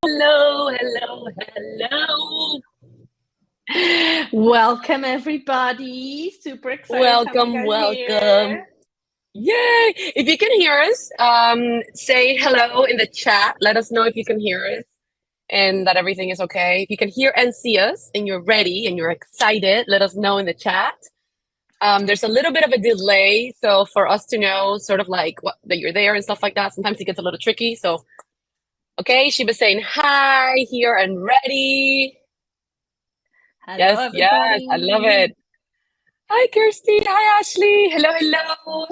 Hello, hello, hello. Welcome, everybody. Super excited to have you Welcome, guys welcome. here. Yay! If you can hear us, say hello in the chat. Let us know if you can hear us and that everything is okay. If you can hear and see us and you're ready and you're excited, let us know in the chat. There's a little bit of a delay, so for us to know sort of like what that you're there and stuff like that, sometimes it gets a little tricky. So, okay, she was saying hi, here and ready. Hello, Yes, yes, everybody. I love it. Hi, Kirsty. Hi, Ashley. Hello, hello.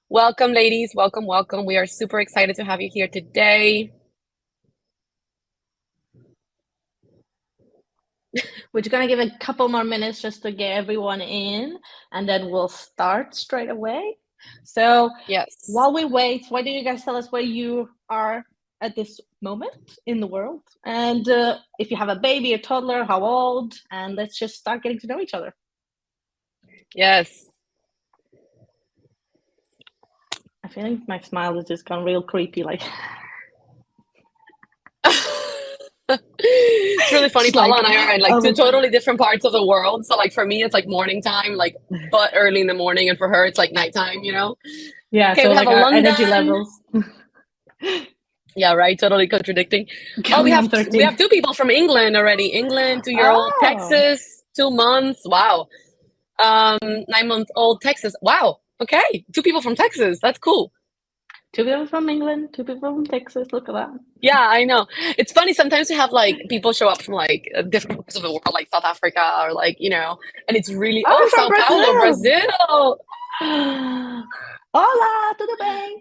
Welcome, ladies. Welcome, welcome. We are super excited to have you here today. We're just going to give a couple more minutes just to get everyone in, and then we'll start straight away. So, Yes. while we wait, why don't you guys tell us where you are at this moment in the world? And if you have a baby, a toddler, how old? And let's just start getting to know each other. Yes. I feel like my smile has just gone real creepy, like. It's really funny. Just Paula like, and I are in like oh two my God. totally different parts of the world. So like for me, it's like morning time, like but early in the morning, and for her, it's like nighttime. Yeah, Okay, so we have like a our energy London. levels. Yeah, right. Totally contradicting. Oh, Going on we 13. have two people from England already. England, 2-year-old Oh, Texas, 2 months. Wow. 9-month-old Texas. Wow. Okay, two people from Texas. That's cool. 2 people from England, 2 people from Texas. Look at that. Yeah, I know. It's funny. Sometimes we have like people show up from like different parts of the world, like South Africa or like, and it's really, Oh, oh, from Sao Paulo, Brazil. Brazil. Hola, tudo bem?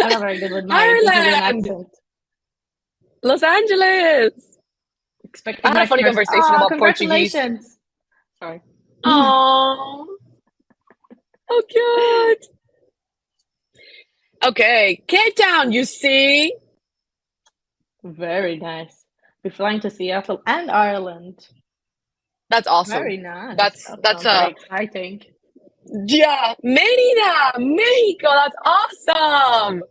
I'm not very good with my Brazilian Ireland, accent. Los Angeles. I Expecting had a my funny first. conversation about Portuguese. Congratulations. Sorry. Oh, how cute. Okay, Cape Town, you see? Very nice. We're flying to Seattle and Ireland. That's awesome. Very nice. That's That sounds very exciting. yeah, Mérida, Mexico. That's awesome.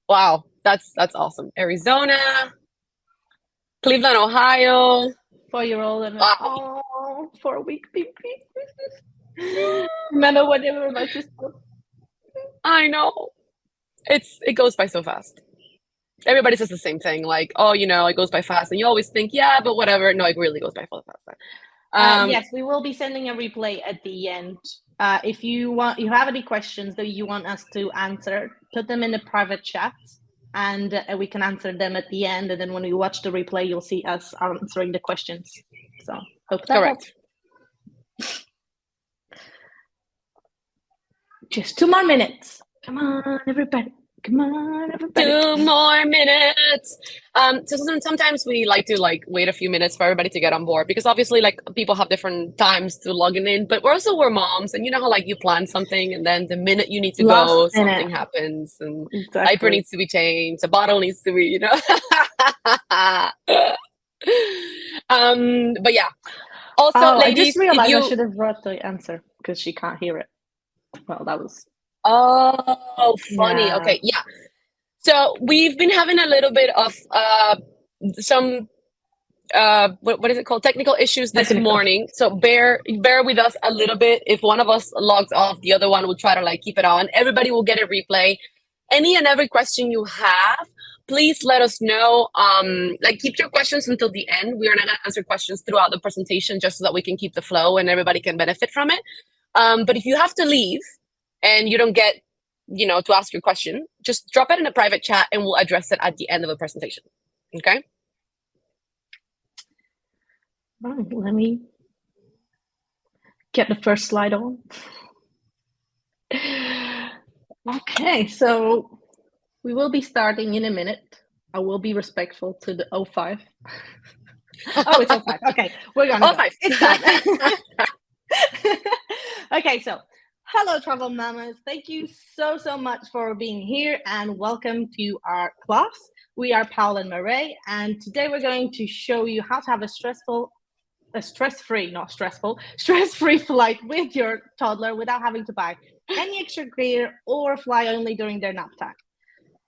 Wow, that's awesome. Arizona, Cleveland, Ohio. 4-year-old and Wow. 4-week baby. Remember when they were about to stop? I know. It goes by so fast. Everybody says the same thing, like, oh, it goes by fast, and you always think, yeah, but whatever. No, it really goes by fast. Yes, we will be sending a replay at the end. If you have any questions that you want us to answer, put them in the private chat, and we can answer them at the end. And then when you watch the replay, you'll see us answering the questions. So hope that helps. Just 2 more minutes. Come on, everybody. Come on, everybody. 2 more minutes. So sometimes we like to wait a few minutes for everybody to get on board because obviously like people have different times to logging in, but we're moms, and you know how like you plan something and then the minute you need to go, something happens, and diaper needs to be changed, a bottle needs to be, but yeah. Also, ladies, I just realized I should have brought the answer because she can't hear it. Well, that was. Oh, funny. Yeah. Okay, yeah. So we've been having a little bit of some what is it called? Technical issues this morning. So bear with us a little bit. If one of us logs off, the other one will try to like keep it on. Everybody will get a replay. Any and every question you have, please let us know. Like keep your questions until the end. We are not gonna answer questions throughout the presentation just so that we can keep the flow and everybody can benefit from it. But if you have to leave and you don't get to ask your question, just drop it in a private chat and we'll address it at the end of the presentation. Okay? Right, let me get the first slide on. Okay, so we will be starting in a minute. I will be respectful to the 05. Oh, it's 05. Okay, we're gonna go. It's time. Okay, so hello, Travel Mamas. Thank you so much for being here and welcome to our class. We are Paul and Marie, and today we're going to show you how to have a stress-free flight with your toddler without having to buy any extra gear or fly only during their nap time.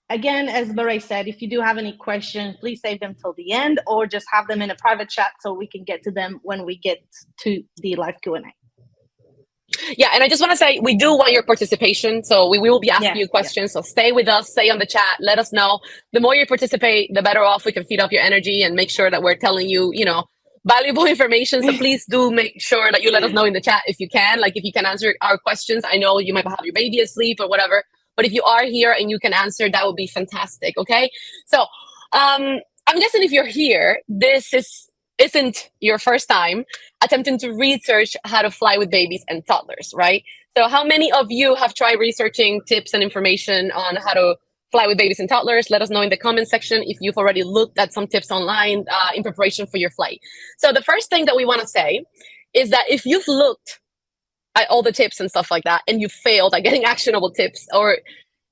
again, as Murray said, if you do have any questions, please save them till the end, or just have them in a private chat so we can get to them when we get to the live Q&A. Yeah, and I just want to say, we do want your participation. So we will be asking you questions. So stay with us, stay on the chat, let us know. The more you participate, the better off we can feed off your energy and make sure that we're telling you, valuable information. So please do make sure that you let us know in the chat if you can. Like, if you can answer our questions. I know you might have your baby asleep or whatever, but if you are here and you can answer, that would be fantastic. Okay. So I'm guessing if you're here, this isn't your first time attempting to research how to fly with babies and toddlers, right? So how many of you have tried researching tips and information on how to fly with babies and toddlers? Let us know in the comment section if you've already looked at some tips online in preparation for your flight. So the first thing that we want to say is that if you've looked at all the tips and stuff like that and you failed at getting actionable tips, or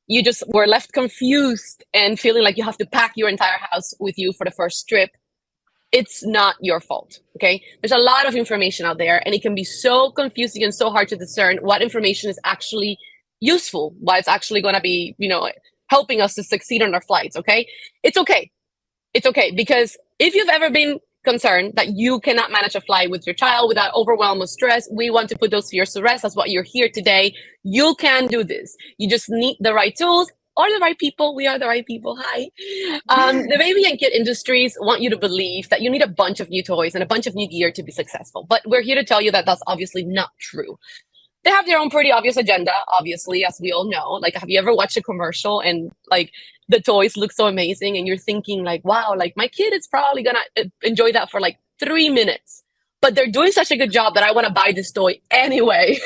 you just were left confused and feeling like you have to pack your entire house with you for the first trip, it's not your fault, okay? There's a lot of information out there, and it can be so confusing and so hard to discern what information is actually useful, what it's actually going to be, helping us to succeed on our flights, okay? It's okay. It's okay, because if you've ever been concerned that you cannot manage a flight with your child without overwhelm or stress, we want to put those fears to rest. That's what you're here today. You can do this. You just need the right tools or the right people. We are the right people. Hi. The baby and kid industries want you to believe that you need a bunch of new toys and a bunch of new gear to be successful. But we're here to tell you that that's obviously not true. They have their own pretty obvious agenda, obviously, as we all know. Like, have you ever watched a commercial and like the toys look so amazing and you're thinking like, wow, like my kid is probably gonna enjoy that for like 3 minutes, but they're doing such a good job that I want to buy this toy anyway.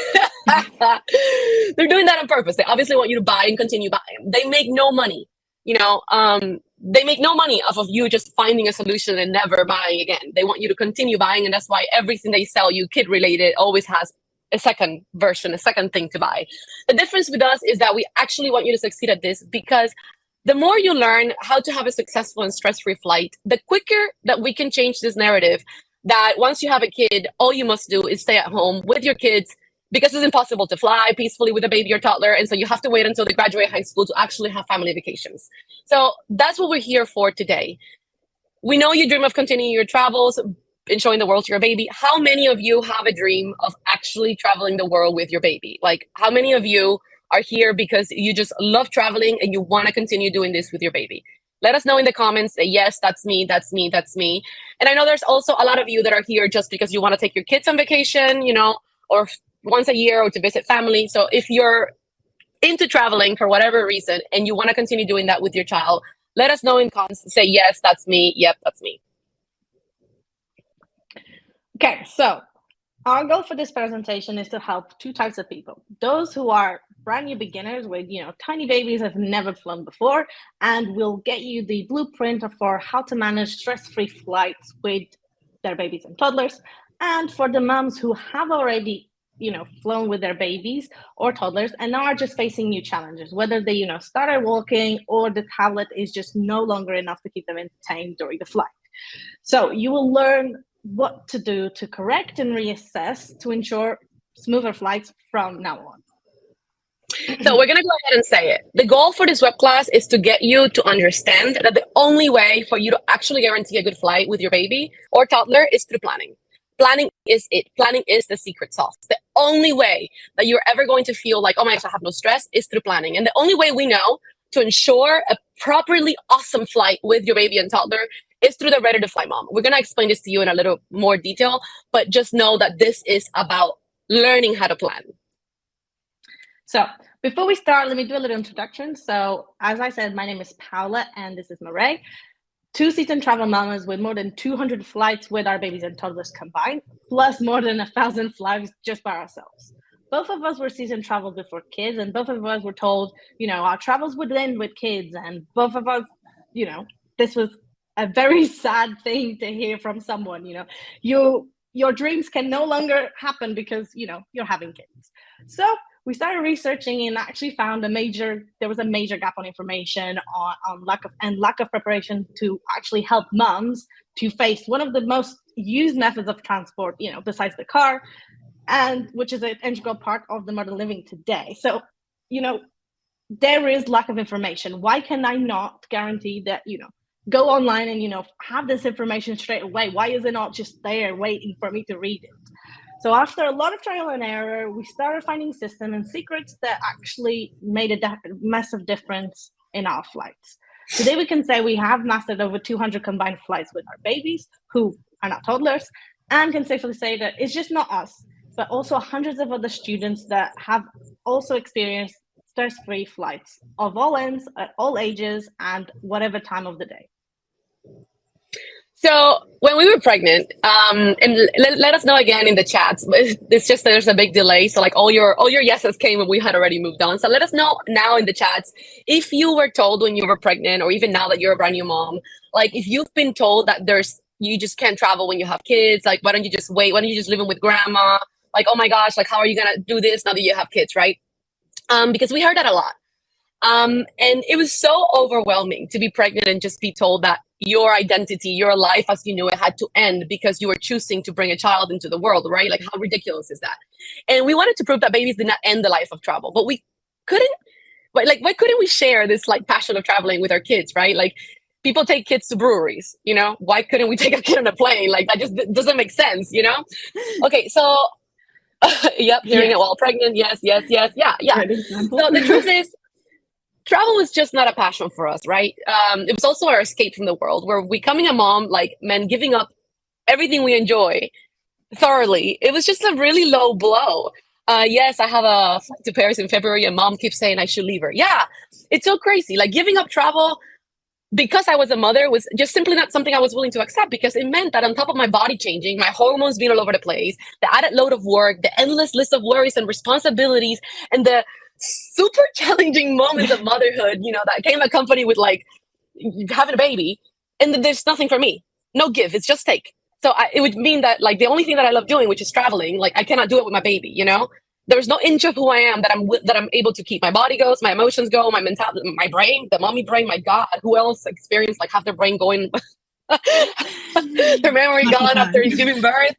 They're doing that on purpose. They obviously want you to buy and continue buying. They make no money, they make no money off of you just finding a solution and never buying again. They want you to continue buying, and that's why everything they sell you kid related always has a second version, a second thing to buy. The difference with us is that we actually want you to succeed at this, because the more you learn how to have a successful and stress-free flight, the quicker that we can change this narrative that once you have a kid, all you must do is stay at home with your kids, because it's impossible to fly peacefully with a baby or toddler. And so you have to wait until they graduate high school to actually have family vacations. So that's what we're here for today. We know you dream of continuing your travels, and showing the world to your baby. How many of you have a dream of actually traveling the world with your baby? Like, how many of you are here because you just love traveling and you want to continue doing this with your baby? Let us know in the comments. Say, yes, that's me, that's me, that's me. And I know there's also a lot of you that are here just because you want to take your kids on vacation, or once a year, or to visit family. So if you're into traveling for whatever reason and you want to continue doing that with your child, let us know in comments. Say, yes, that's me. Yep, that's me. Okay, so our goal for this presentation is to help two types of people. Those who are brand new beginners with, tiny babies, have never flown before, and we'll get you the blueprint for how to manage stress-free flights with their babies and toddlers. And for the moms who have already, flown with their babies or toddlers and are just facing new challenges, whether they, started walking or the tablet is just no longer enough to keep them entertained during the flight. So you will learn what to do to correct and reassess to ensure smoother flights from now on. So we're going to go ahead and say it. The goal for this web class is to get you to understand that the only way for you to actually guarantee a good flight with your baby or toddler is through planning. Planning is it. Planning is the secret sauce. The only way that you're ever going to feel like, oh my gosh, I have no stress, is through planning. And the only way we know to ensure a properly awesome flight with your baby and toddler is through the Ready to Fly Mom. We're going to explain this to you in a little more detail, but just know that this is about learning how to plan. So before we start, let me do a little introduction. So as I said, my name is Paula and this is Murray. Two seasoned travel mamas with more than 200 flights with our babies and toddlers combined, plus more than 1,000 flights just by ourselves. Both of us were seasoned travel before kids, and both of us were told, our travels would end with kids. And both of us, this was a very sad thing to hear from someone. Your dreams can no longer happen because, you're having kids. So we started researching and actually found there was a major gap on information on lack of preparation to actually help moms to face one of the most used methods of transport, besides the car, and which is an integral part of the modern living today. So, there is lack of information. Why can I not guarantee that, go online and, have this information straight away? Why is it not just there waiting for me to read it? So after a lot of trial and error, we started finding systems and secrets that actually made a massive difference in our flights. Today, we can say we have mastered over 200 combined flights with our babies, who are not toddlers, and can safely say that it's just not us, but also hundreds of other students that have also experienced stress-free flights of all ends, at all ages, and whatever time of the day. So when we were pregnant, and let us know again in the chats. It's just that there's a big delay, so like all your yeses came and we had already moved on. So let us know now in the chats if you were told when you were pregnant, or even now that you're a brand new mom, like if you've been told that you just can't travel when you have kids. Like, why don't you just wait? Why don't you just live in with grandma? Like, oh my gosh, like how are you gonna do this now that you have kids, right? Because we heard that a lot. And it was so overwhelming to be pregnant and just be told that your identity, your life as you knew it had to end because you were choosing to bring a child into the world, right? Like, how ridiculous is that? And we wanted to prove that babies did not end the life of travel, but we couldn't. But like, why couldn't we share this like passion of traveling with our kids, right? Like, people take kids to breweries, Why couldn't we take a kid on a plane? Like, that just doesn't make sense, Okay, so yep, hearing it while pregnant, yes, yeah. So the truth is, travel was just not a passion for us, right? It was also our escape from the world, where becoming a mom meant giving up everything we enjoy thoroughly. It was just a really low blow. Yes, I have a flight to Paris in February, and mom keeps saying I should leave her. Yeah, it's so crazy. Like, giving up travel because I was a mother was just simply not something I was willing to accept, because it meant that on top of my body changing, my hormones being all over the place, the added load of work, the endless list of worries and responsibilities, and the super challenging moments of motherhood, that came accompanied with like having a baby, and there's nothing for me, no give, it's just take. So it would mean that like the only thing that I love doing, which is traveling, like I cannot do it with my baby, There's no inch of who I am that I'm able to keep. My body goes, my emotions go, my mentality, my brain, the mommy brain. My God, who else experienced like half their brain going, their memory gone after giving birth?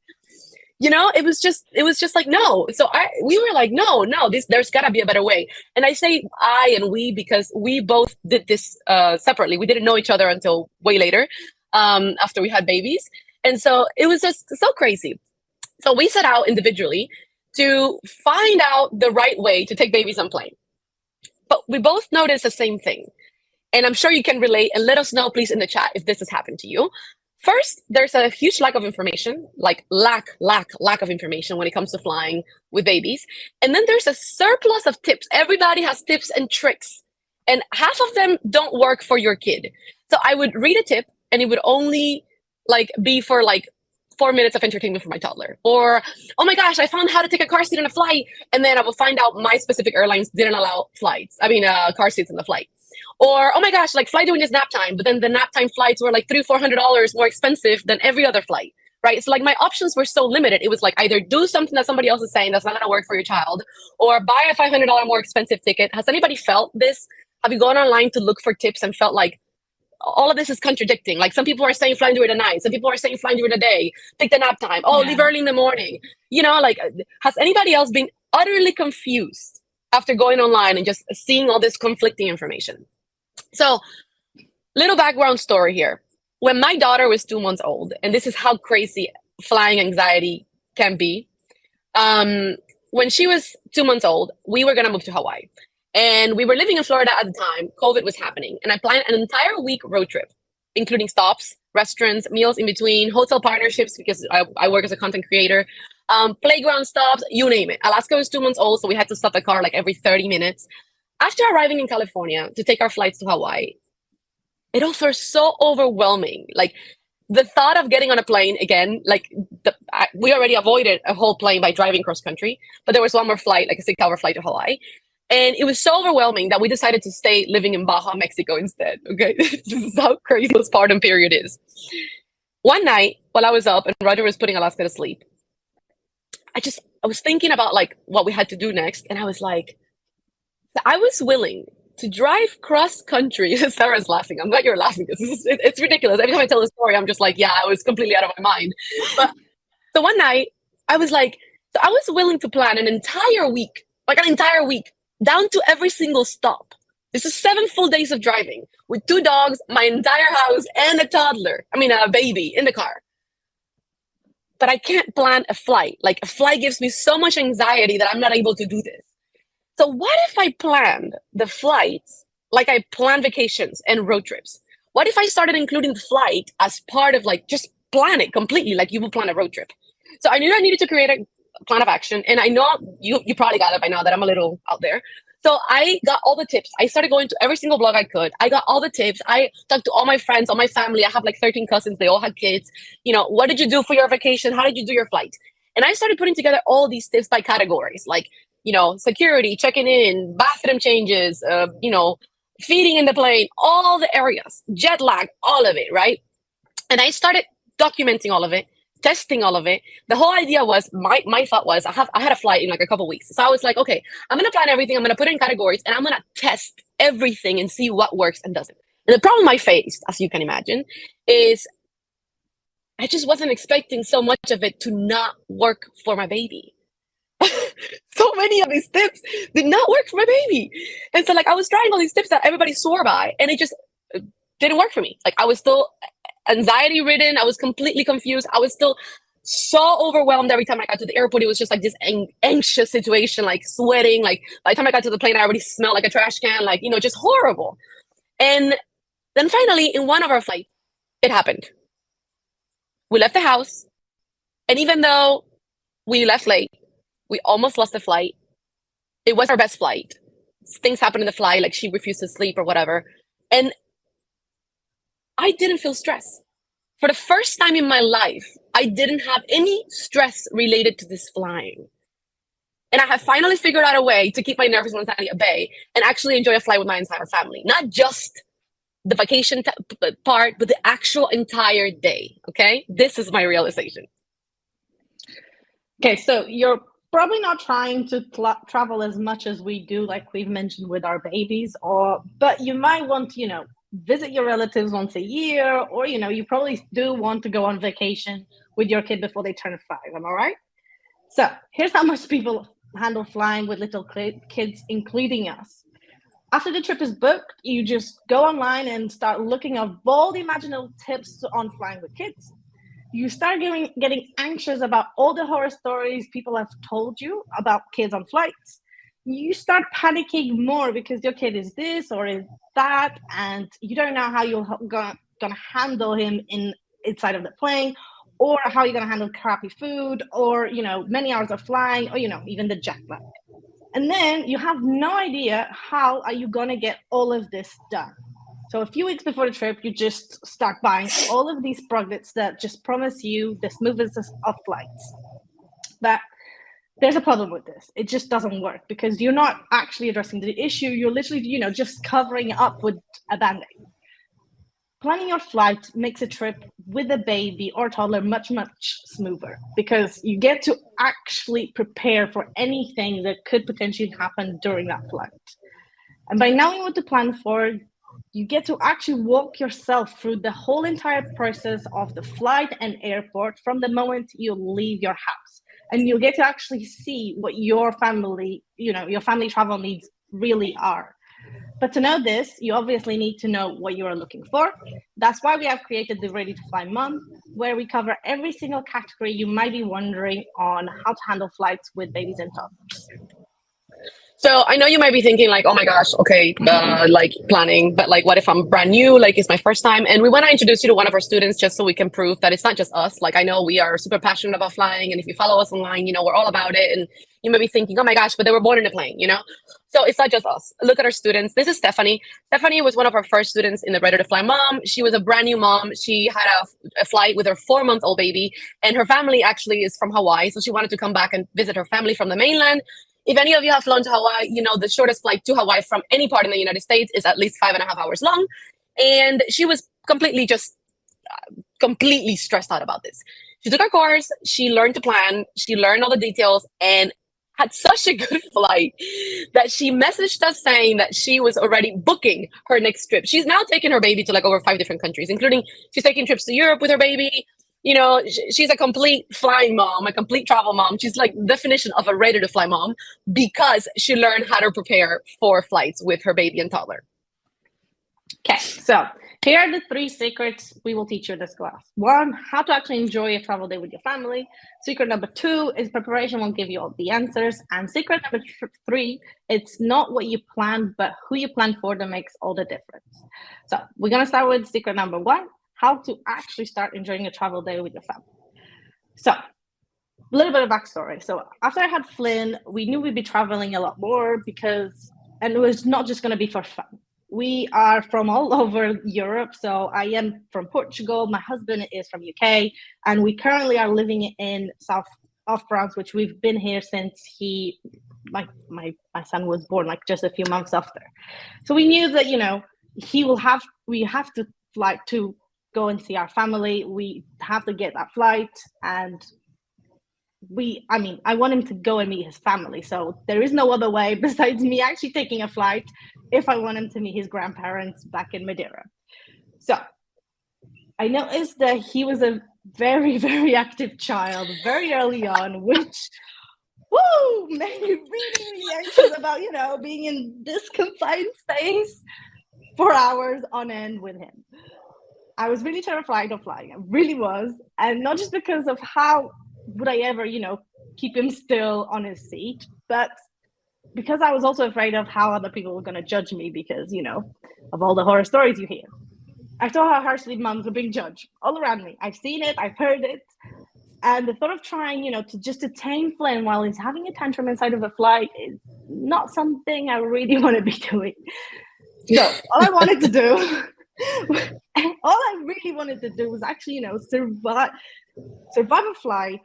It was just like, no. So we were like, no, there's gotta be a better way. And I say I and we because we both did this separately. We didn't know each other until way later, after we had babies. And so it was just so crazy. So we set out individually to find out the right way to take babies on plane. But we both noticed the same thing. And I'm sure you can relate, and let us know, please, in the chat if this has happened to you. First, there's a huge lack of information, like lack of information when it comes to flying with babies. And then there's a surplus of tips. Everybody has tips and tricks, and half of them don't work for your kid. So I would read a tip and it would only like be for like 4 minutes of entertainment for my toddler. Or, oh my gosh, I found how to take a car seat on a flight. And then I will find out my specific airlines didn't allow car seats in the flight. Or, oh my gosh, like flight during is nap time, but then the nap time flights were like $300-400 more expensive than every other flight, right? So like my options were so limited. It was like either do something that somebody else is saying that's not gonna work for your child, or buy a $500 more expensive ticket. Has anybody felt this? Have you gone online to look for tips and felt like all of this is contradicting? Like, some people are saying flying during the night, some people are saying flying during the day, pick the nap time, leave early in the morning. Like, has anybody else been utterly confused after going online and just seeing all this conflicting information? So, little background story here. When my daughter was 2 months old, and this is how crazy flying anxiety can be. When she was 2 months old, we were going to move to Hawaii. And we were living in Florida at the time. COVID was happening. And I planned an entire week road trip, including stops, restaurants, meals in between, hotel partnerships, because I work as a content creator, playground stops, you name it. Alaska was 2 months old, so we had to stop the car like every 30 minutes. After arriving in California to take our flights to Hawaii, it all felt so overwhelming. Like, the thought of getting on a plane again, like we already avoided a whole plane by driving cross country, but there was one more flight, like a 6-hour flight to Hawaii. And it was so overwhelming that we decided to stay living in Baja, Mexico instead. Okay, this is how crazy this postpartum period is. One night while I was up and Roger was putting Alaska to sleep, I was thinking about like what we had to do next. And I was like, I was willing to drive cross country. Sarah's laughing. I'm glad you're laughing because it's ridiculous. Every time I tell the story, I'm just like, yeah, I was completely out of my mind. But so one night I was like, so I was willing to plan an entire week, down to every single stop, This is 7 full days of driving with 2 dogs, my entire house, and a toddler. I mean, a baby in the car. But I can't plan a flight. Like, a flight gives me so much anxiety that I'm not able to do this. So what if I planned the flights like I plan vacations and road trips? What if I started including the flight as part of, like, just plan it completely like you would plan a road trip? So I knew I needed to create a plan of action. And I know you probably got it by now that I'm a little out there. So I got all the tips. I started going to every single blog I could. I got all the tips. I talked to all my friends, all my family. I have like 13 cousins. They all had kids. You know, what did you do for your vacation? How did you do your flight? And I started putting together all these tips by categories, like, you know, security, checking in, bathroom changes, you know, feeding in the plane, all the areas, jet lag, all of it, right? And I started documenting all of it, testing all of it. The whole idea was, my thought was, I had a flight in like a couple weeks. So I was like, okay, I'm going to plan everything. I'm going to put it in categories and I'm going to test everything and see what works and doesn't. And the problem I faced, as you can imagine, is I just wasn't expecting so much of it to not work for my baby. So many of these tips did not work for my baby. And so, like, I was trying all these tips that everybody swore by, and it just didn't work for me. Like, I was still anxiety ridden. I was completely confused. I was still so overwhelmed every time I got to the airport. It was just like this anxious situation, like sweating. Like, by the time I got to the plane, I already smelled like a trash can, like, you know, just horrible. And then finally, in one of our flights, it happened. We left the house, and even though we left late, we almost lost the flight. It was our best flight. Things happened in the flight, like she refused to sleep or whatever. And I didn't feel stress. For the first time in my life, I didn't have any stress related to this flying. And I have finally figured out a way to keep my nervous anxiety at bay and actually enjoy a flight with my entire family. Not just the vacation part, but the actual entire day. Okay? This is my realization. Okay, so you're probably not trying to travel as much as we do, like we've mentioned with our babies, but you might want to, you know, visit your relatives once a year, or, you know, you probably do want to go on vacation with your kid before they turn 5. Am I right? So here's how most people handle flying with little kids, including us. After the trip is booked, you just go online and start looking up all the imaginable tips on flying with kids. You start getting anxious about all the horror stories people have told you about kids on flights. You start panicking more because your kid is this or is that, and you don't know how you're gonna handle him inside of the plane, or how you're gonna handle crappy food, or, you know, many hours of flying, or, you know, even the jet lag. And then you have no idea how are you gonna get all of this done. So a few weeks before the trip, you just start buying all of these products that just promise you the smoothest of flights. But there's a problem with this. It just doesn't work because you're not actually addressing the issue. You're literally, you know, just covering up with a Band-Aid. Planning your flight makes a trip with a baby or toddler much, much smoother because you get to actually prepare for anything that could potentially happen during that flight. And by knowing what to plan for, you get to actually walk yourself through the whole entire process of the flight and airport from the moment you leave your house. And you'll get to actually see what your family, you know, your family travel needs really are. But to know this, you obviously need to know what you are looking for. That's why we have created the Ready to Fly Month, where we cover every single category you might be wondering on how to handle flights with babies and toddlers. So I know you might be thinking like, oh my gosh, okay, like planning, but like, what if I'm brand new? Like, it's my first time. And we want to introduce you to one of our students just so we can prove that it's not just us. Like, I know we are super passionate about flying. And if you follow us online, you know, we're all about it. And you may be thinking, oh my gosh, but they were born in a plane, you know? So it's not just us. Look at our students. This is Stephanie. Stephanie was one of our first students in the Ready to Fly Mom. She was a brand new mom. She had a flight with her 4-month-old baby, and her family actually is from Hawaii. So she wanted to come back and visit her family from the mainland. If any of you have flown to Hawaii, you know the shortest flight to Hawaii from any part in the United States is at least 5.5 hours long. And she was completely stressed out about this. She took our course, she learned to plan, she learned all the details, and had such a good flight that she messaged us saying that she was already booking her next trip. She's now taken her baby to like over 5 different countries, including she's taking trips to Europe with her baby. you know, she's a complete flying mom, a complete travel mom. She's like definition of a ready to fly mom because she learned how to prepare for flights with her baby and toddler. Okay, so here are the 3 secrets we will teach you in this class. 1, how to actually enjoy a travel day with your family. Secret number 2 is preparation won't give you all the answers. And secret number 3, it's not what you plan, but who you plan for that makes all the difference. So we're going to start with secret number 1, how to actually start enjoying a travel day with your family. So a little bit of backstory. So after I had Flynn, we knew we'd be traveling a lot more and it was not just going to be for fun. We are from all over Europe. So I am from Portugal. My husband is from UK. And we currently are living in south of France, which we've been here since my son was born, like just a few months after. So we knew that, we have to fly to go and see our family. We have to get that flight. And I want him to go and meet his family. So there is no other way besides me actually taking a flight if I want him to meet his grandparents back in Madeira. So I noticed that he was a very, very active child very early on, which made me really, really anxious about, being in this confined space for hours on end with him. I was really terrified of flying. I really was. And not just because of how would I ever, keep him still on his seat, but because I was also afraid of how other people were going to judge me because, of all the horror stories you hear. I saw how harshly moms were being judged all around me. I've seen it, I've heard it. And the thought of trying, to tame Flynn while he's having a tantrum inside of a flight is not something I really want to be doing. So all I wanted to do, all I really wanted to do was actually, survive a flight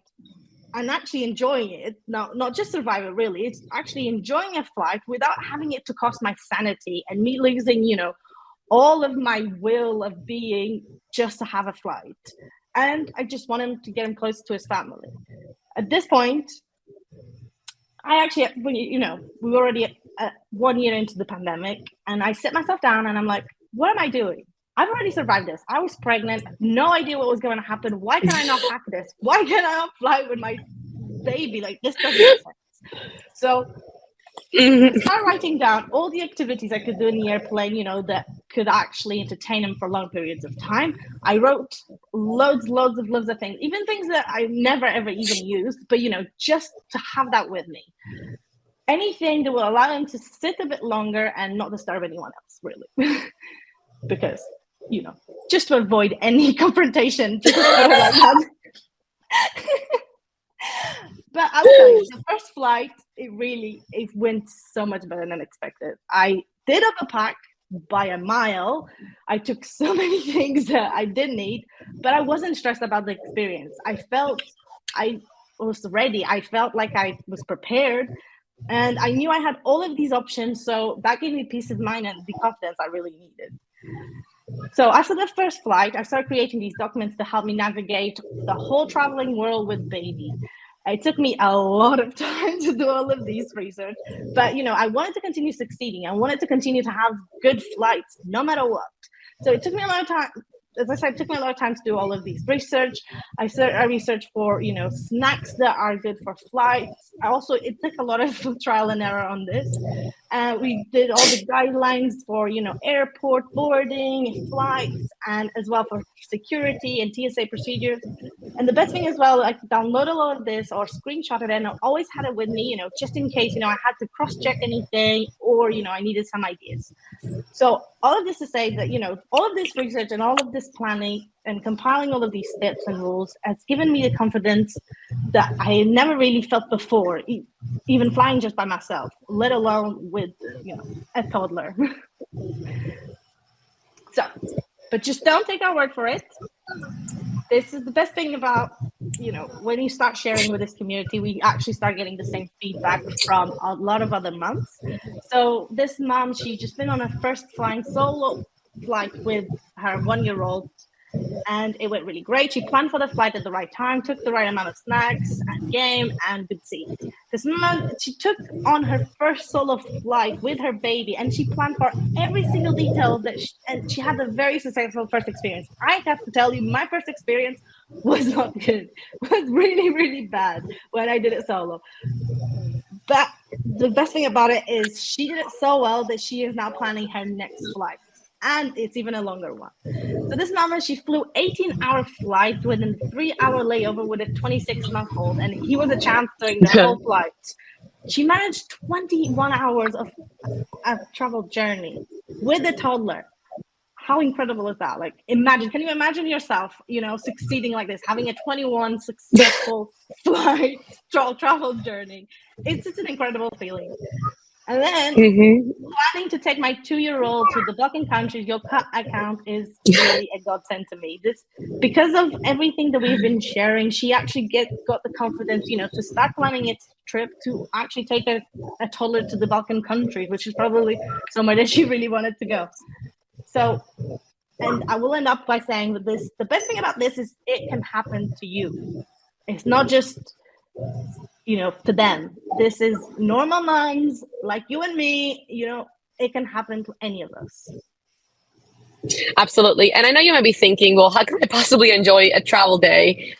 and actually enjoying it. Not just survive it, really. It's actually enjoying a flight without having it to cost my sanity and me losing, all of my will of being just to have a flight. And I just want him to get him close to his family. At this point, I actually, we were already 1 year into the pandemic, and I sit myself down and I'm like, what am I doing? I've already survived this. I was pregnant, no idea what was going to happen. Why can I not hack this? Why can I not fly with my baby? Like, this doesn't make sense. So I started writing down all the activities I could do in the airplane, that could actually entertain him for long periods of time. I wrote loads of things, even things that I never, ever even used, but, just to have that with me. Anything that will allow him to sit a bit longer and not disturb anyone else, really. Because, just to avoid any confrontation. Just like that. But I'll tell you, the first flight, it went so much better than expected. I did overpack by a mile. I took so many things that I didn't need, but I wasn't stressed about the experience. I felt I was ready. I felt like I was prepared. And I knew I had all of these options. So that gave me peace of mind and the confidence I really needed. So after the first flight, I started creating these documents to help me navigate the whole traveling world with baby. It took me a lot of time to do all of these research, but I wanted to continue succeeding. I wanted to continue to have good flights, no matter what. So it took me a lot of time. As I said, it took me a lot of time to do all of these research. I researched for, snacks that are good for flights. It took a lot of trial and error on this. We did all the guidelines for, airport boarding, flights, and as well for security and TSA procedures. And the best thing as well, I downloaded all of this or screenshot it, and I always had it with me, just in case, I had to cross-check anything or, I needed some ideas. So all of this to say that, all of this research and all of this planning and compiling all of these steps and rules has given me the confidence that I never really felt before, even flying just by myself, let alone with, a toddler. But just don't take our word for it. This is the best thing about, when you start sharing with this community, we actually start getting the same feedback from a lot of other moms. So this mom, she just been on her first flying solo flight with her 1-year-old, and it went really great. She planned for the flight at the right time, took the right amount of snacks and game, and could see. This woman, she took on her first solo flight with her baby, and she planned for every single detail and she had a very successful first experience. I have to tell you, my first experience was not good. It was really, really bad when I did it solo. But the best thing about it is she did it so well that she is now planning her next flight. And it's even a longer one. So this mama, she flew 18-hour flight with a 3-hour layover with a 26-month-old, and he was a champ during the whole flight. She managed 21 hours of a travel journey with a toddler. How incredible is that? Like, can you imagine yourself, succeeding like this, having a 21 successful flight travel journey? It's just an incredible feeling. And then planning to take my 2-year-old to the Balkan countries, your account is really a godsend to me. Because of everything that we've been sharing, she actually got the confidence, to start planning its trip to actually take a toddler to the Balkan countries, which is probably somewhere that she really wanted to go. So, and I will end up by saying that the best thing about this is it can happen to you. It's not just, to them. This is normal minds like you and me, it can happen to any of us. Absolutely. And I know you might be thinking, well, how can I possibly enjoy a travel day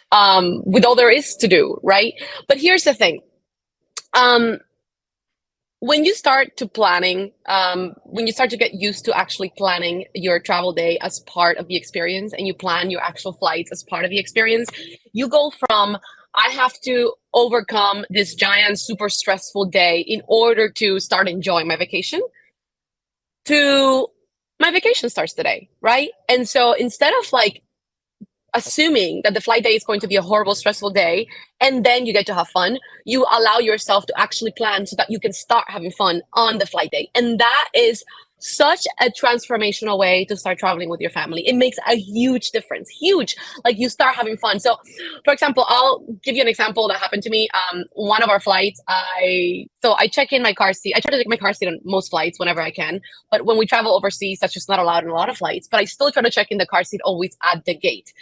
with all there is to do, right? But here's the thing. When you start to planning, when you start to get used to actually planning your travel day as part of the experience, and you plan your actual flights as part of the experience, you go from, I have to overcome this giant, super stressful day in order to start enjoying my vacation, to my vacation starts today, right? And so instead of assuming that the flight day is going to be a horrible, stressful day, and then you get to have fun, you allow yourself to actually plan so that you can start having fun on the flight day. And that is such a transformational way to start traveling with your family. It makes a huge difference, huge. Like, you start having fun. So, for example, I'll give you an example that happened to me. One of our flights, I check in my car seat. I try to take my car seat on most flights whenever I can. But when we travel overseas, that's just not allowed in a lot of flights. But I still try to check in the car seat always at the gate.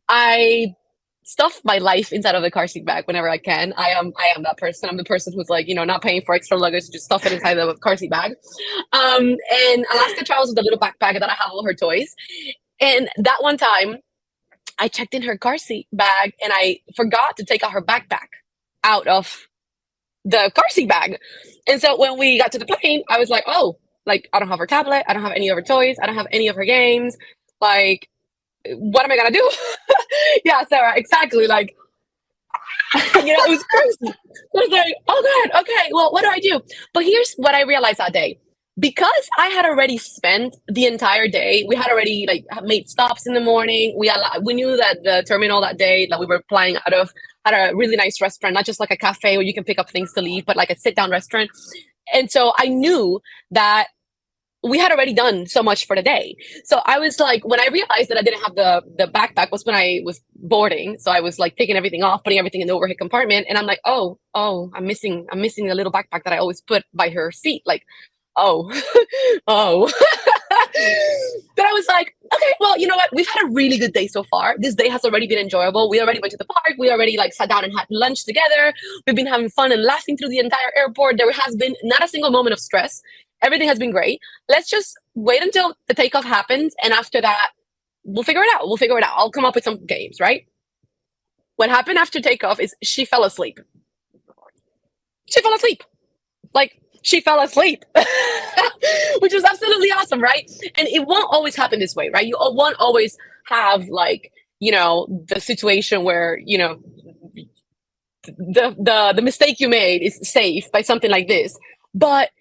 I stuff my life inside of the car seat bag whenever I can. I am that person. I'm the person who's not paying for extra luggage, just stuff it inside the car seat bag. And Alaska travels with a little backpack that I have all her toys. And that one time, I checked in her car seat bag and I forgot to take out her backpack out of the car seat bag. And so when we got to the plane, I was like, oh, I don't have her tablet. I don't have any of her toys. I don't have any of her games. What am I gonna do? Yeah, Sarah, exactly. It was crazy. I was like, oh God, okay, well, what do I do? But here's what I realized that day. Because I had already spent the entire day, we had already made stops in the morning. We knew that the terminal that day that we were flying out of had a really nice restaurant, not just like a cafe where you can pick up things to leave, but like a sit-down restaurant. And so I knew that we had already done so much for the day. So I was like, when I realized that I didn't have the backpack was when I was boarding. So I was taking everything off, putting everything in the overhead compartment. And I'm like, oh, I'm missing the little backpack that I always put by her seat. Oh. But I was like, okay, well, you know what? We've had a really good day so far. This day has already been enjoyable. We already went to the park. We already sat down and had lunch together. We've been having fun and laughing through the entire airport. There has been not a single moment of stress. Everything has been great. Let's just wait until the takeoff happens. And after that, we'll figure it out. I'll come up with some games, right? What happened after takeoff is she fell asleep. She fell asleep, which was absolutely awesome, right? And it won't always happen this way, right? You won't always have the situation where, the mistake you made is safe by something like this. But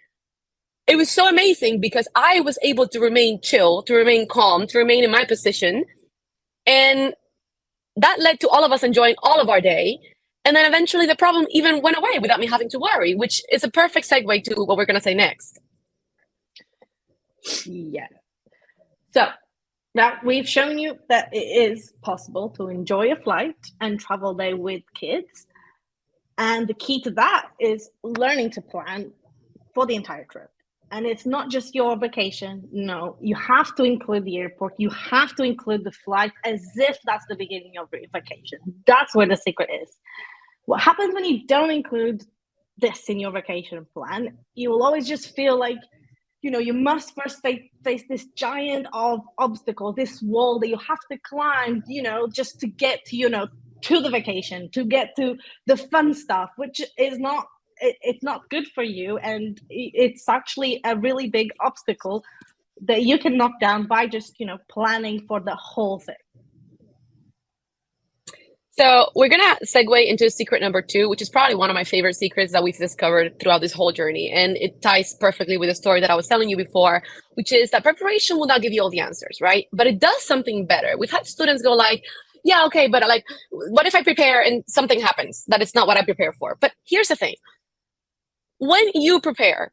it was so amazing because I was able to remain chill, to remain calm, to remain in my position. And that led to all of us enjoying all of our day. And then eventually the problem even went away without me having to worry, which is a perfect segue to what we're going to say next. Yeah. So now we've shown you that it is possible to enjoy a flight and travel day with kids. And the key to that is learning to plan for the entire trip. And it's not just your vacation. No, you have to include the airport. You have to include the flight as if that's the beginning of your vacation. That's where the secret is. What happens when you don't include this in your vacation plan, you will always just feel like, you must first face this giant of obstacle, this wall that you have to climb, just to get to the vacation, to get to the fun stuff, which is not, it's not good for you. And it's actually a really big obstacle that you can knock down by just, planning for the whole thing. So we're going to segue into secret number 2, which is probably one of my favorite secrets that we've discovered throughout this whole journey. And it ties perfectly with the story that I was telling you before, which is that preparation will not give you all the answers, right? But it does something better. We've had students go like, yeah, okay, but like, what if I prepare and something happens that it's not what I prepare for? But here's the thing. When you prepare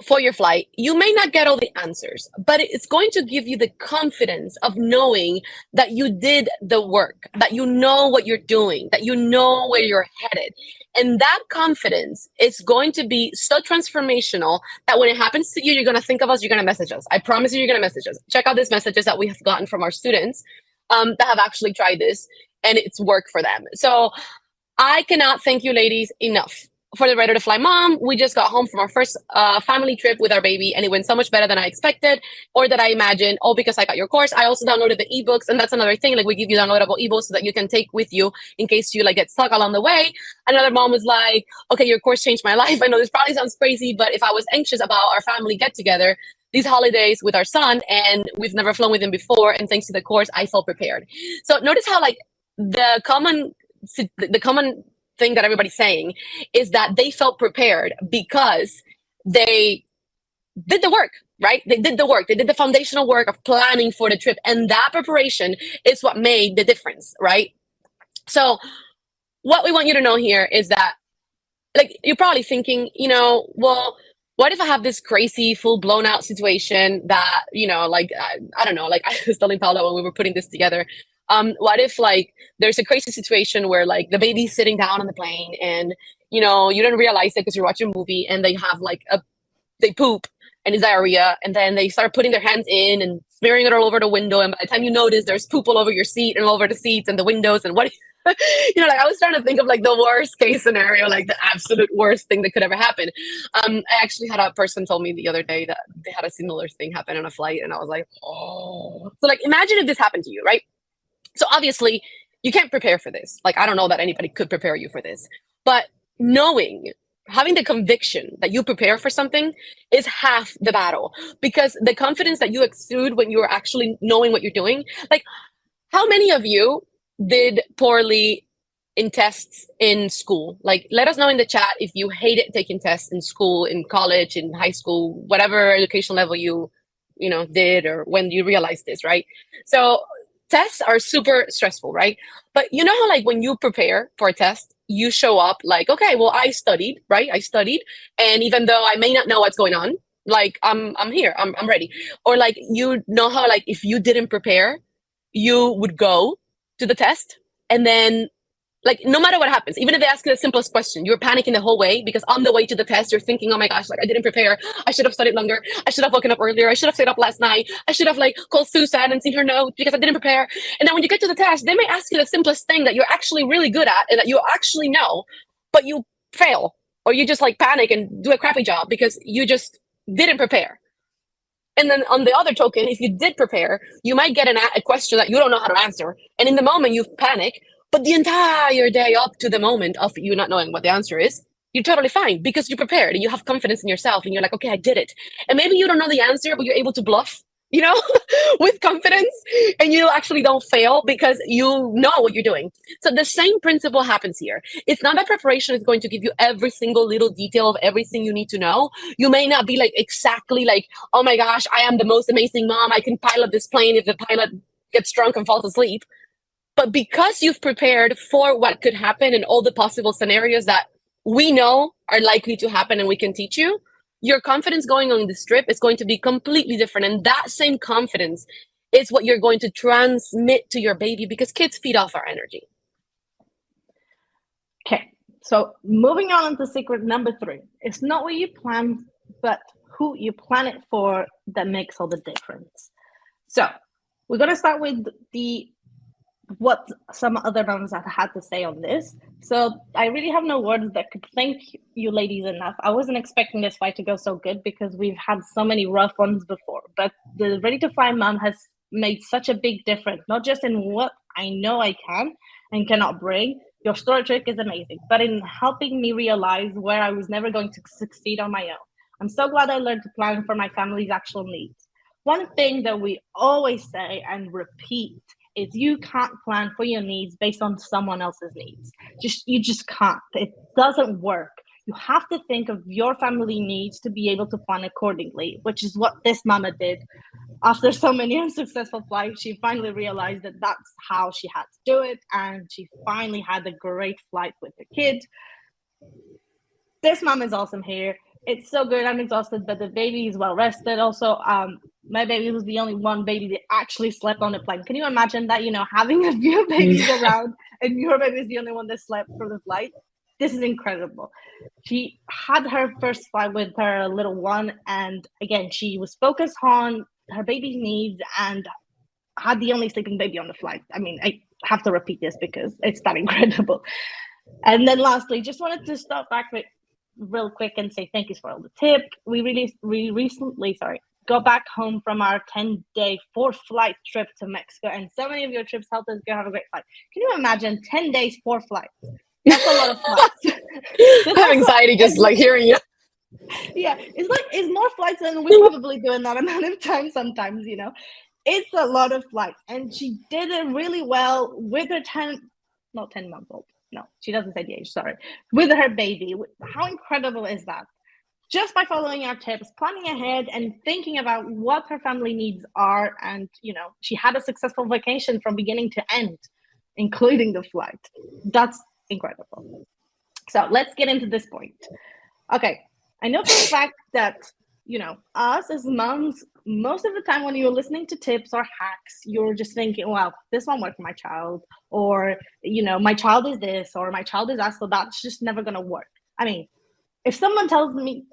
for your flight, you may not get all the answers, but it's going to give you the confidence of knowing that you did the work, that you know what you're doing, that you know where you're headed. And that confidence is going to be so transformational that when it happens to you, you're going to think of us, you're going to message us. I promise you, you're going to message us. Check out these messages that we have gotten from our students that have actually tried this, and it's worked for them. So I cannot thank you ladies enough for the Ready to Fly Mom. We just got home from our first family trip with our baby, and it went so much better than I expected or that I imagined, all because I got your course. I also downloaded the ebooks, and that's another thing. Like, we give you downloadable ebooks so that you can take with you in case you like get stuck along the way. Another mom was like, okay, your course changed my life. I know this probably sounds crazy, but if I was anxious about our family get together these holidays with our son, and we've never flown with him before, and thanks to the course, I felt prepared. So notice how like the common thing that everybody's saying is that they felt prepared because they did the work, right? They did the work. They did the foundational work of planning for the trip. And that preparation is what made the difference, right? So what we want you to know here is that, like, you're probably thinking, well, what if I have this crazy full blown out situation that, like, I don't know, like I was telling Paula when we were putting this together, what if like there's a crazy situation where like the baby's sitting down on the plane and you don't realize it because you're watching a movie, and they have like they poop and it's diarrhea, and then they start putting their hands in and smearing it all over the window, and by the time you notice, there's poop all over your seat and all over the seats and the windows, and what like I was trying to think of like the worst case scenario, like the absolute worst thing that could ever happen. I actually had a person told me the other day that they had a similar thing happen on a flight, and I was like, oh. So like imagine if this happened to you, right? So obviously you can't prepare for this. Like, I don't know that anybody could prepare you for this, but having the conviction that you prepare for something is half the battle, because the confidence that you exude when you're actually knowing what you're doing, like how many of you did poorly in tests in school? Like, let us know in the chat if you hated taking tests in school, in college, in high school, whatever educational level you did, or when you realized this, right? So tests are super stressful, right? But you know how like when you prepare for a test, you show up like, okay, well, I studied, right? I studied. And even though I may not know what's going on, like I'm here, I'm ready. Or like, how like if you didn't prepare, you would go to the test, and then like no matter what happens, even if they ask you the simplest question, you're panicking the whole way, because on the way to the test, you're thinking, oh my gosh, like I didn't prepare. I should have studied longer. I should have woken up earlier. I should have stayed up last night. I should have like called Susan and seen her note because I didn't prepare. And then when you get to the test, they may ask you the simplest thing that you're actually really good at and that you actually know, but you fail, or you just like panic and do a crappy job because you just didn't prepare. And then on the other token, if you did prepare, you might get a question that you don't know how to answer. And in the moment you panic, but the entire day up to the moment of you not knowing what the answer is, you're totally fine because you're prepared and you have confidence in yourself and you're like, okay, I did it. And maybe you don't know the answer, but you're able to bluff, with confidence, and you actually don't fail because you know what you're doing. So the same principle happens here. It's not that preparation is going to give you every single little detail of everything you need to know. You may not be like exactly like, oh my gosh, I am the most amazing mom. I can pilot this plane if the pilot gets drunk and falls asleep. But because you've prepared for what could happen and all the possible scenarios that we know are likely to happen and we can teach you, your confidence going on this trip is going to be completely different. And that same confidence is what you're going to transmit to your baby, because kids feed off our energy. Okay, so moving on to secret number 3. It's not what you plan, but who you plan it for that makes all the difference. So we're going to start with what some other moms have had to say on this. So I really have no words that could thank you ladies enough. I wasn't expecting this flight to go so good because we've had so many rough ones before, but the Ready to Fly mom has made such a big difference, not just in what I know I can and cannot bring. Your story trick is amazing, but in helping me realize where I was never going to succeed on my own. I'm so glad I learned to plan for my family's actual needs. One thing that we always say and repeat is you can't plan for your needs based on someone else's needs. You just can't. It doesn't work. You have to think of your family needs to be able to plan accordingly, which is what this mama did. After so many unsuccessful flights, she finally realized that that's how she had to do it, and she finally had a great flight with the kid. This mom is awesome here. It's so good. I'm exhausted, but the baby is well rested. Also, my baby was the only one baby that actually slept on the plane. Can you imagine that? Having a few babies around and your baby is the only one that slept for the flight. This is incredible. She had her first flight with her little one, and again, she was focused on her baby's needs and had the only sleeping baby on the flight. I mean, I have to repeat this because it's that incredible. And then lastly, just wanted to stop back real quick and say thank you for all the tips. We recently got back home from our 10-day 4-flight trip to Mexico, and so many of your trips helped us go have a great flight. Can you imagine 10 days, 4 flights? That's a lot of flights. I have anxiety just like hearing it. Yeah, it's more flights than we probably do in that amount of time sometimes, It's a lot of flights, and she did it really well with her 10-month-old. No, she doesn't say the age, sorry. With her baby. How incredible is that? Just by following our tips, planning ahead, and thinking about what her family needs are. And, she had a successful vacation from beginning to end, including the flight. That's incredible. So let's get into this point. Okay, I know for a fact that, us as moms, most of the time when you're listening to tips or hacks, you're just thinking, well, this won't work for my child, or, my child is this, or my child is that, so that's just never going to work. I mean, if someone tells me,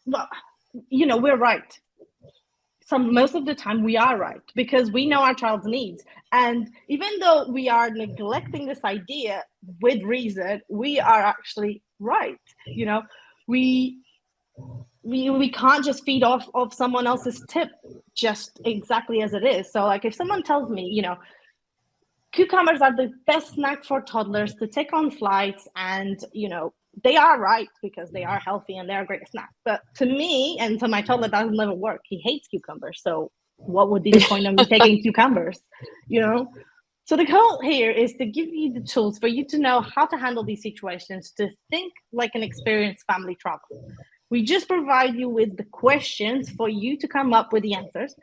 well, we're right. Most of the time we are right because we know our child's needs. And even though we are neglecting this idea with reason, we are actually right. We can't just feed off of someone else's tip just exactly as it is. So like if someone tells me, cucumbers are the best snack for toddlers to take on flights, and they are right because they are healthy and they're a great snack. But to me and to my toddler, that doesn't never work. He hates cucumbers. So what would be the point of me taking cucumbers? So the goal here is to give you the tools for you to know how to handle these situations, to think like an experienced family traveler. We just provide you with the questions for you to come up with the answers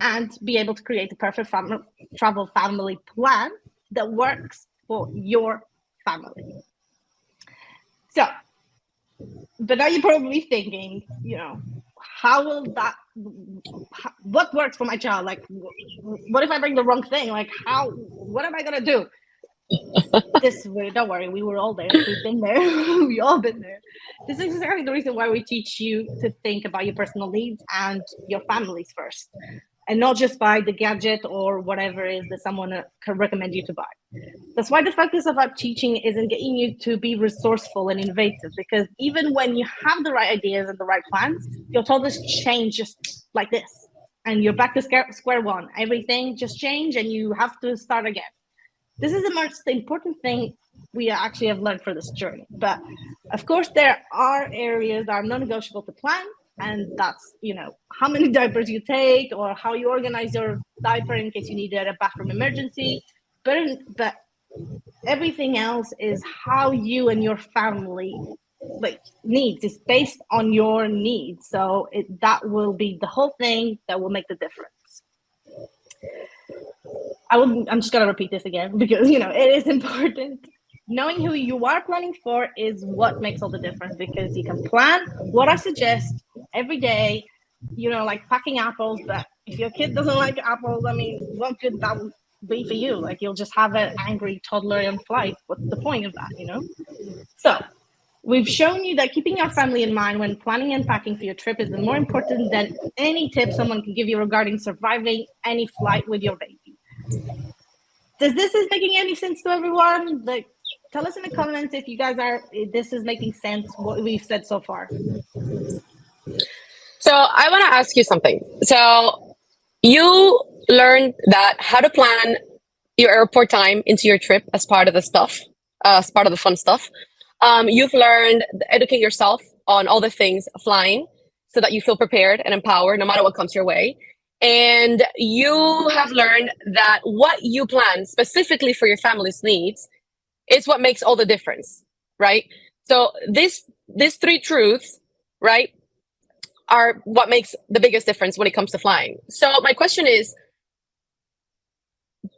and be able to create the perfect travel family plan that works for your family. So, but now you're probably thinking, how will what works for my child? Like, what if I bring the wrong thing? Like, what am I going to do? Don't worry, we were all there. We've been there. We all been there. This is exactly the reason why we teach you to think about your personal needs and your families first, and not just buy the gadget or whatever it is that someone can recommend you to buy. That's why the focus of our teaching isn't getting you to be resourceful and innovative, because even when you have the right ideas and the right plans, your toddlers change just like this, and you're back to square one. Everything just changed and you have to start again. This is the most important thing we actually have learned for this journey. But of course, there are areas that are non-negotiable to plan. And that's, how many diapers you take or how you organize your diaper in case you need a bathroom emergency. But everything else is how you and your family needs. It's based on your needs. So that will be the whole thing that will make the difference. I'm just going to repeat this again because, it is important. Knowing who you are planning for is what makes all the difference, because you can plan what I suggest every day, like packing apples. But if your kid doesn't like apples, I mean, what could that be for you? Like, you'll just have an angry toddler in flight. What's the point of that, So we've shown you that keeping your family in mind when planning and packing for your trip is more important than any tip someone can give you regarding surviving any flight with your baby. Does this is making any sense to everyone? Like, tell us in the comments if you guys this is making sense, what we've said so far. So I want to ask you something. So you learned that how to plan your airport time into your trip as part of the stuff, as part of the fun stuff. You've learned to educate yourself on all the things flying so that you feel prepared and empowered no matter what comes your way. And you have learned that what you plan specifically for your family's needs is what makes all the difference, right? So these three truths, right, are what makes the biggest difference when it comes to flying. So my question is,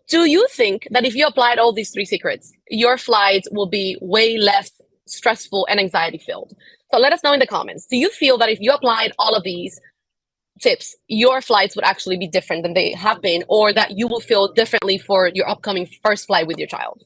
do you think that if you applied all these three secrets, your flights will be way less stressful and anxiety filled? So let us know in the comments. Do you feel that if you applied all of these tips, your flights would actually be different than they have been, or that you will feel differently for your upcoming first flight with your child?